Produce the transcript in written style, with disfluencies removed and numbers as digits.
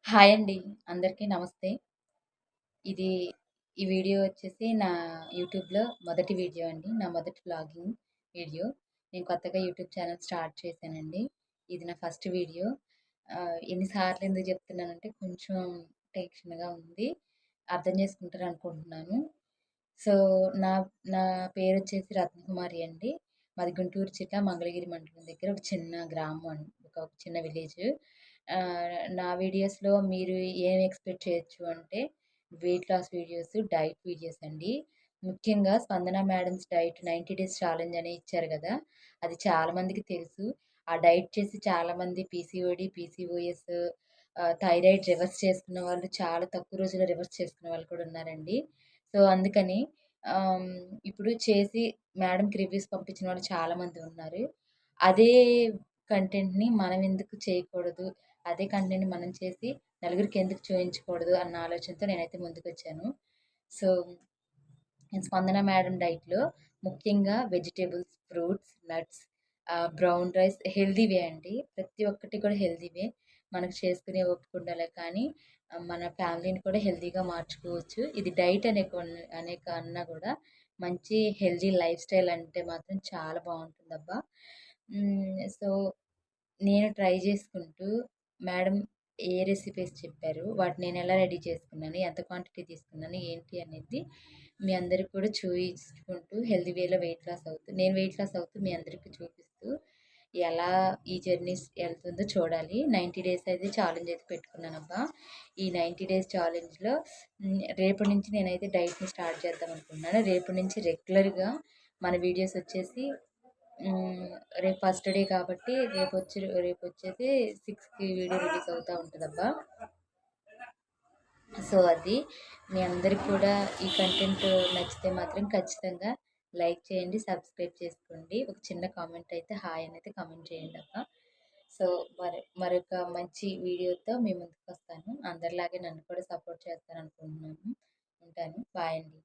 Hi అండి. అందరికీ నమస్తే. ఇది ఈ వీడియో వచ్చేసి నా యూట్యూబ్‌లో మొదటి వీడియో అండి. నా మొదటి వ్లాగింగ్ వీడియో. నేను కొత్తగా యూట్యూబ్ ఛానెల్ స్టార్ట్ చేశానండి. ఇది నా ఫస్ట్ వీడియో. ఎన్ని సార్లు ఎందుకు చెప్తున్నానంటే కొంచెం టెన్షన్‌గా ఉంది. అర్థం చేసుకుంటారనుకుంటున్నాను. సో, నా నా పేరొచ్చేసి రత్నకుమారి అండి. మాది గుంటూరు జిల్లా మంగళగిరి మండలం దగ్గర ఒక చిన్న గ్రామం అండి. ఒక చిన్న విలేజ్. నా వీడియోస్‌లో మీరు ఏం ఎక్స్‌పెక్ట్ చేయొచ్చు అంటే weight loss videos, diet videos అండి. ముఖ్యంగా స్పందన మేడమ్స్ డైట్ 90 డేస్ ఛాలెంజ్ అని ఇచ్చారు గదా! అది చాలా మందికి తెలుసు. ఆ డైట్ చేసి చాలామంది పీసీఓడీ, పీసీఓఎస్, థైరాయిడ్ రివర్స్ చేసుకున్న వాళ్ళు చాలా తక్కువ రోజుల్లో రివర్స్ చేసుకున్న వాళ్ళు కూడా ఉన్నారండి. సో, అందుకని ఆహ్, ఇప్పుడు చేసి మేడంకి రివ్యూస్ పంపించిన వాళ్ళు చాలామంది ఉన్నారు. అదే కంటెంట్‌ని మనం ఎందుకు చేయకూడదు? అదే కంటెంట్‌ని మనం చేసి నలుగురికి ఎందుకు చూయించకూడదు అన్న ఆలోచనతో నేనైతే ముందుకొచ్చాను. సో, స్పందన మేడం డైట్‌లో ముఖ్యంగా vegetables, fruits, nuts, brown rice హెల్తీవే అండి. ప్రతి ఒక్కటి కూడా హెల్తీవే. మనకు చేసుకునే ఓపిక ఉండాలే కానీ మన ఫ్యామిలీని కూడా హెల్తీగా మార్చుకోవచ్చు. ఇది డైట్ అనే కన్నా కూడా మంచి హెల్తీ లైఫ్ స్టైల్ అంటే మాత్రం చాలా బావుంటుందబ్బా! సో, నేను ట్రై చేసుకుంటూ మేడం ఏ రెసిపీస్ చెప్పారు, వాటిని నేనెలా రెడీ చేసుకున్నాను, ఎంత క్వాంటిటీ తీసుకున్నాను, ఏంటి అనేది మీ అందరికి కూడా చూయించుకుంటూ హెల్తీ వేలో వెయిట్ లాస్ అవుతూ నేను వెయిట్ లాస్ అవుతూ మీ అందరికి చూపిస్తూ ఎలా ఈ జర్నీస్ ఎళ్తుందో చూడాలి. 90 డేస్ అయితే ఛాలెంజ్ అయితే పెట్టుకున్నానబ్బా! ఈ 90 డేస్ ఛాలెంజ్‌లో రేపటి నుంచి నేనైతే డైట్‌ని స్టార్ట్ చేద్దాం అనుకుంటున్నాను. రేపటి నుంచి రెగ్యులర్‌గా మన వీడియోస్ వచ్చేసి హ్మ్. రేపు ఫస్ట్ డే కాబట్టి రేపొచ్చేసి 6కి వీడియో రిలీజ్ అవుతా ఉంటదబ్బా! సో, అది మీ అందరికి కూడా ఈ కంటెంట్ నచ్చితే మాత్రం ఖచ్చితంగా లైక్ చేయండి, సబ్స్క్రైబ్ చేసుకోండి. ఒక చిన్న కామెంట్ అయితే హాయ్ అనైతే కామెంట్ చేయండబ్బా! సో, మరొక మంచి వీడియోతో మీ ముందుకొస్తాను. అందరిలాగే నన్ను కూడా సపోర్ట్ చేస్తారనుకుంటున్నాను. ఉంటాను. బాయ్ అండి.